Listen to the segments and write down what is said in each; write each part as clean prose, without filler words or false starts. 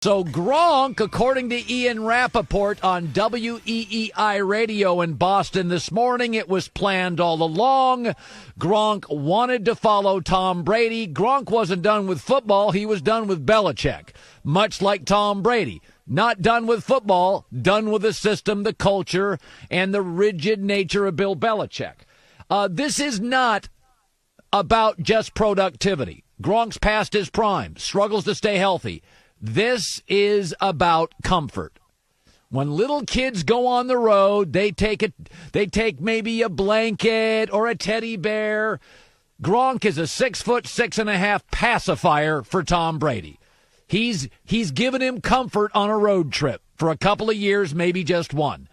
So Gronk, according to Ian Rappaport on WEEI Radio in Boston this morning, it was planned all along. Gronk wanted to follow Tom Brady. Gronk wasn't done with football. He was done with Belichick, much like Tom Brady. Not done with football, done with the system, the culture, and the rigid nature of Bill Belichick. This is not about just productivity. Gronk's past his prime, struggles to stay healthy. This is about comfort. When little kids go on the road, they take maybe a blanket or a teddy bear. Gronk is a 6'6.5" pacifier for Tom Brady. He's given him comfort on a road trip for a couple of years, maybe just one.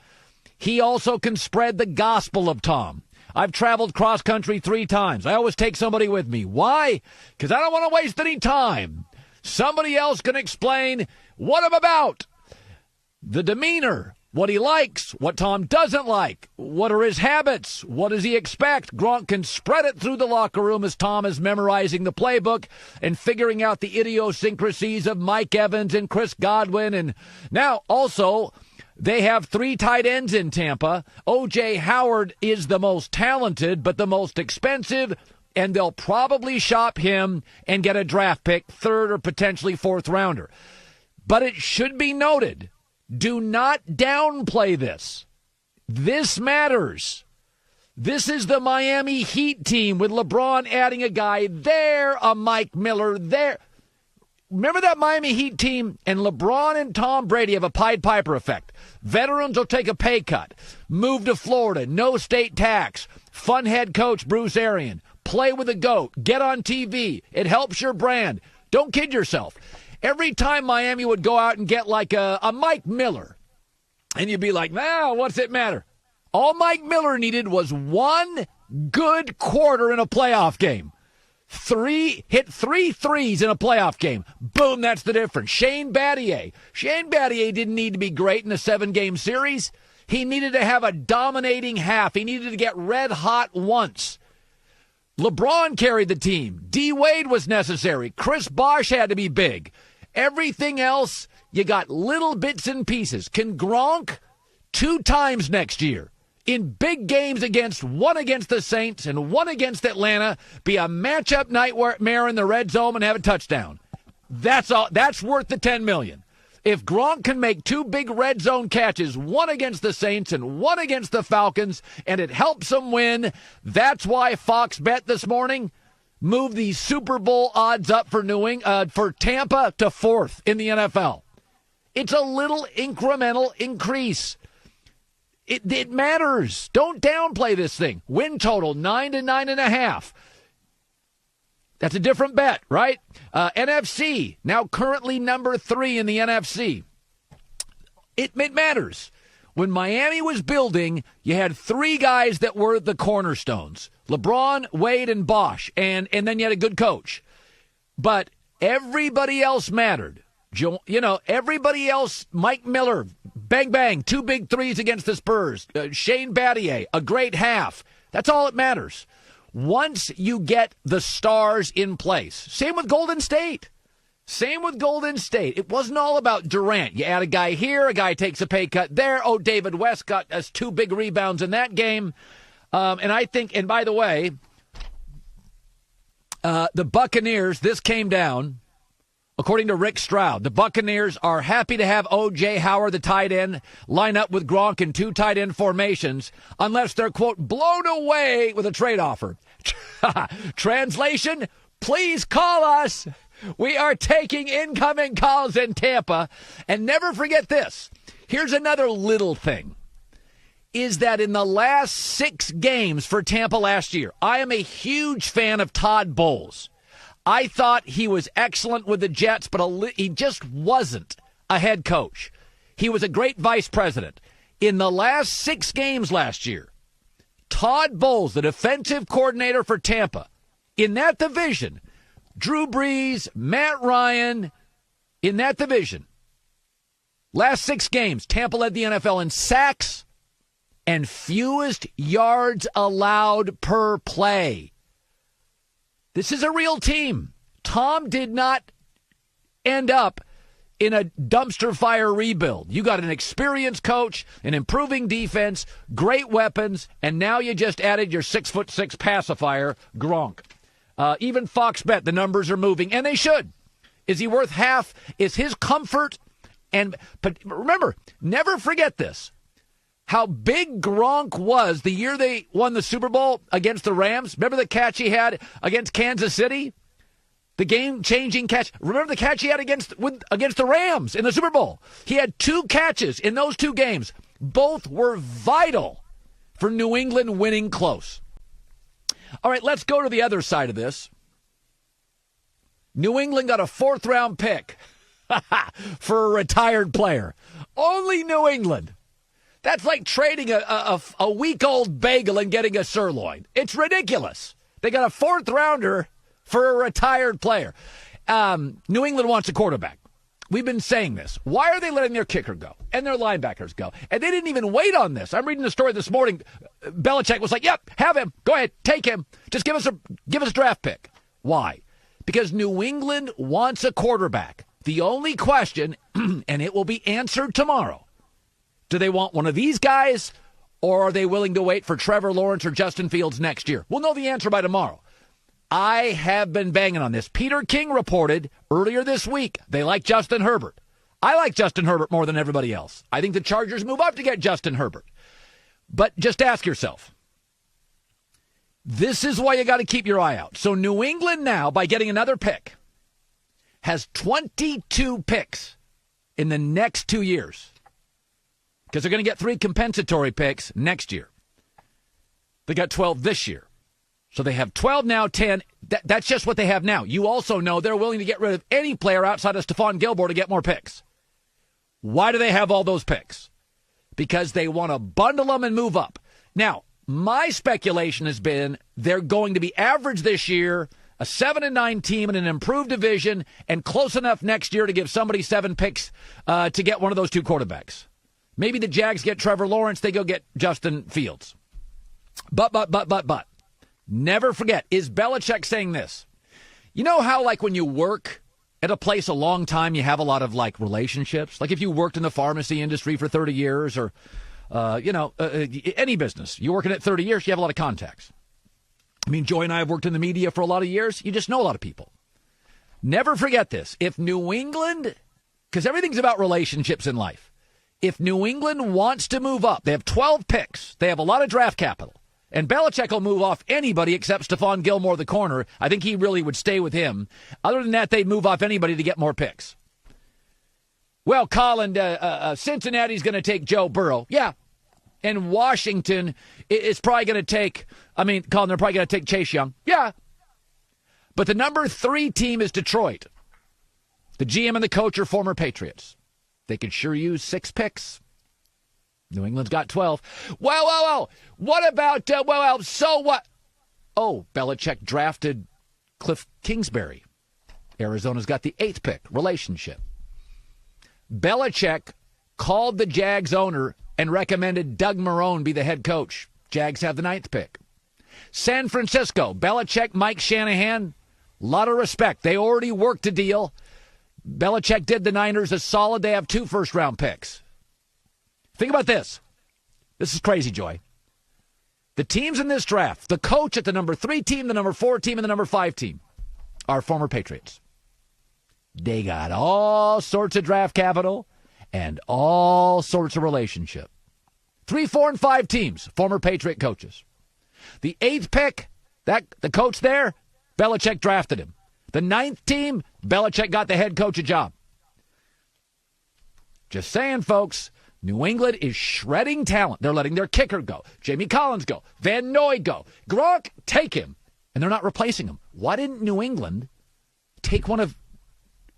He also can spread the gospel of Tom. I've traveled cross country 3 times. I always take somebody with me. Why? Because I don't want to waste any time. Somebody else can explain what I'm about. The demeanor, what he likes, what Tom doesn't like, what are his habits, what does he expect. Gronk can spread it through the locker room as Tom is memorizing the playbook and figuring out the idiosyncrasies of Mike Evans and Chris Godwin. And now also they have 3 tight ends in Tampa. O.J. Howard is the most talented but the most expensive, and they'll probably shop him and get a draft pick, 3rd or potentially 4th rounder. But it should be noted, do not downplay this. This matters. This is the Miami Heat team with LeBron adding a guy there, a Mike Miller there. Remember that Miami Heat team? And LeBron and Tom Brady have a Pied Piper effect. Veterans will take a pay cut, move to Florida, no state tax, fun head coach Bruce Arians. Play with a GOAT. Get on TV. It helps your brand. Don't kid yourself. Every time Miami would go out and get like a Mike Miller, and you'd be like, what's it matter? All Mike Miller needed was 1 good quarter in a playoff game. Hit 3 threes in a playoff game. Boom, that's the difference. Shane Battier didn't need to be great in a 7-game series. He needed to have a dominating half. He needed to get red hot once. LeBron carried the team. D. Wade was necessary. Chris Bosh had to be big. Everything else, you got little bits and pieces. Can Gronk 2 times next year in big games one against the Saints and one against Atlanta be a matchup nightmare in the red zone and have a touchdown? That's all. That's worth the $10 million. If Gronk can make 2 big red zone catches, one against the Saints and one against the Falcons, and it helps them win, that's why Fox Bet this morning moved the Super Bowl odds up for for Tampa to 4th in the NFL. It's a little incremental increase. It matters. Don't downplay this thing. Win total 9 to 9.5. That's a different bet, right? NFC, now currently number 3 in the NFC. It matters. When Miami was building, you had 3 guys that were the cornerstones. LeBron, Wade, and Bosh. And then you had a good coach. But everybody else mattered. Everybody else, Mike Miller, bang, bang, 2 big threes against the Spurs. Shane Battier, a great half. That's all that matters. Once you get the stars in place. Same with Golden State. It wasn't all about Durant. You add a guy here, a guy takes a pay cut there. Oh, David West got us 2 big rebounds in that game. And I think, and by the way, the Buccaneers, this came down, according to Rick Stroud. The Buccaneers are happy to have O.J. Howard, the tight end, line up with Gronk in 2 tight end formations, unless they're, quote, blown away with a trade offer. Translation, please call us. We are taking incoming calls in Tampa. And never forget this. Here's another little thing. Is that in the last 6 games for Tampa last year, I am a huge fan of Todd Bowles. I thought he was excellent with the Jets, but he just wasn't a head coach. He was a great vice president. In the last 6 games last year, Todd Bowles, the defensive coordinator for Tampa, in that division, Drew Brees, Matt Ryan, in that division, last 6 games, Tampa led the NFL in sacks and fewest yards allowed per play. This is a real team. Tom did not end up in a dumpster fire rebuild. You got an experienced coach, an improving defense, great weapons, and now you just added your 6'6" pacifier, Gronk. Even Fox bet the numbers are moving, and they should. Is he worth half? Is his comfort? But remember, never forget this. How big Gronk was the year they won the Super Bowl against the Rams. Remember the catch he had against Kansas City? The game-changing catch. Remember the catch he had against the Rams in the Super Bowl? He had 2 catches in those 2 games. Both were vital for New England winning close. All right, let's go to the other side of this. New England got a 4th-round pick for a retired player. Only New England. That's like trading a week-old bagel and getting a sirloin. It's ridiculous. They got a 4th-rounder for a retired player. New England wants a quarterback. We've been saying this. Why are they letting their kicker go and their linebackers go? And they didn't even wait on this. I'm reading the story this morning. Belichick was like, yep, have him. Go ahead, take him. Just give us a draft pick. Why? Because New England wants a quarterback. The only question, and it will be answered tomorrow, do they want one of these guys, or are they willing to wait for Trevor Lawrence or Justin Fields next year? We'll know the answer by tomorrow. I have been banging on this. Peter King reported earlier this week they like Justin Herbert. I like Justin Herbert more than everybody else. I think the Chargers move up to get Justin Herbert. But just ask yourself, this is why you got to keep your eye out. So New England now, by getting another pick, has 22 picks in the next 2 years. Because they're going to get 3 compensatory picks next year. They got 12 this year. So they have 12 now, 10. That's just what they have now. You also know they're willing to get rid of any player outside of Stephon Gilmore to get more picks. Why do they have all those picks? Because they want to bundle them and move up. Now, my speculation has been they're going to be average this year, a 7-9 team in an improved division, and close enough next year to give somebody 7 picks to get one of those 2 quarterbacks. Maybe the Jags get Trevor Lawrence, they go get Justin Fields. But. Never forget, is Belichick saying this? You know how, like, when you work at a place a long time, you have a lot of, like, relationships? Like if you worked in the pharmacy industry for 30 years or, any business. You work in it 30 years, you have a lot of contacts. I mean, Joy and I have worked in the media for a lot of years. You just know a lot of people. Never forget this. If New England, because everything's about relationships in life. If New England wants to move up, they have 12 picks. They have a lot of draft capital. And Belichick will move off anybody except Stephon Gilmore, the corner. I think he really would stay with him. Other than that, they'd move off anybody to get more picks. Well, Colin, Cincinnati's going to take Joe Burrow. Yeah. And Washington is probably going to take, Colin, they're probably going to take Chase Young. Yeah. But the number 3 team is Detroit. The GM and the coach are former Patriots. They could sure use 6 picks. New England's got 12. Well. What about, so what? Oh, Belichick drafted Cliff Kingsbury. Arizona's got the 8th pick. Relationship. Belichick called the Jags owner and recommended Doug Marrone be the head coach. Jags have the 9th pick. San Francisco, Belichick, Mike Shanahan, a lot of respect. They already worked a deal. Belichick did the Niners a solid. They have 2 first-round picks. Think about this. This is crazy, Joy. The teams in this draft, the coach at the number 3 team, the number 4 team, and the number 5 team are former Patriots. They got all sorts of draft capital and all sorts of relationship. 3, 4, and 5 teams, former Patriot coaches. The 8th pick, the coach there, Belichick drafted him. The 9th team, Belichick got the head coach a job. Just saying, folks. New England is shredding talent. They're letting their kicker go. Jamie Collins go. Van Noy go. Gronk, take him. And they're not replacing him. Why didn't New England take one of...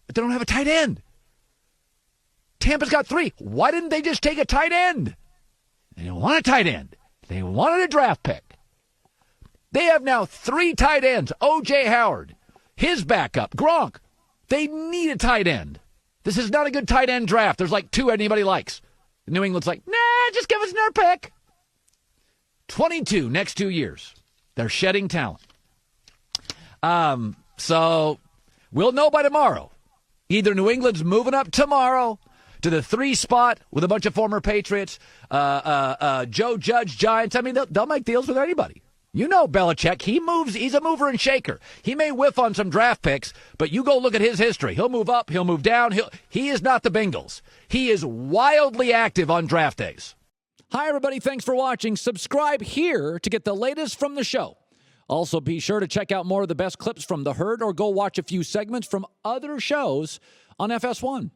They don't have a tight end. Tampa's got 3. Why didn't they just take a tight end? They didn't want a tight end. They wanted a draft pick. They have now 3 tight ends. O.J. Howard, his backup, Gronk. They need a tight end. This is not a good tight end draft. There's like 2 anybody likes. New England's like, nah, just give us another pick. 22 next 2 years. They're shedding talent. So we'll know by tomorrow Either New England's moving up tomorrow to the 3 spot with a bunch of former Patriots, Joe Judge Giants. I mean, they'll make deals with anybody. You know Belichick, he moves. He's a mover and shaker. He may whiff on some draft picks, but you go look at his history. He'll move up, he'll move down. He is not the Bengals. He is wildly active on draft days. Hi, everybody. Thanks for watching. Subscribe here to get the latest from the show. Also, be sure to check out more of the best clips from The Herd or go watch a few segments from other shows on FS1.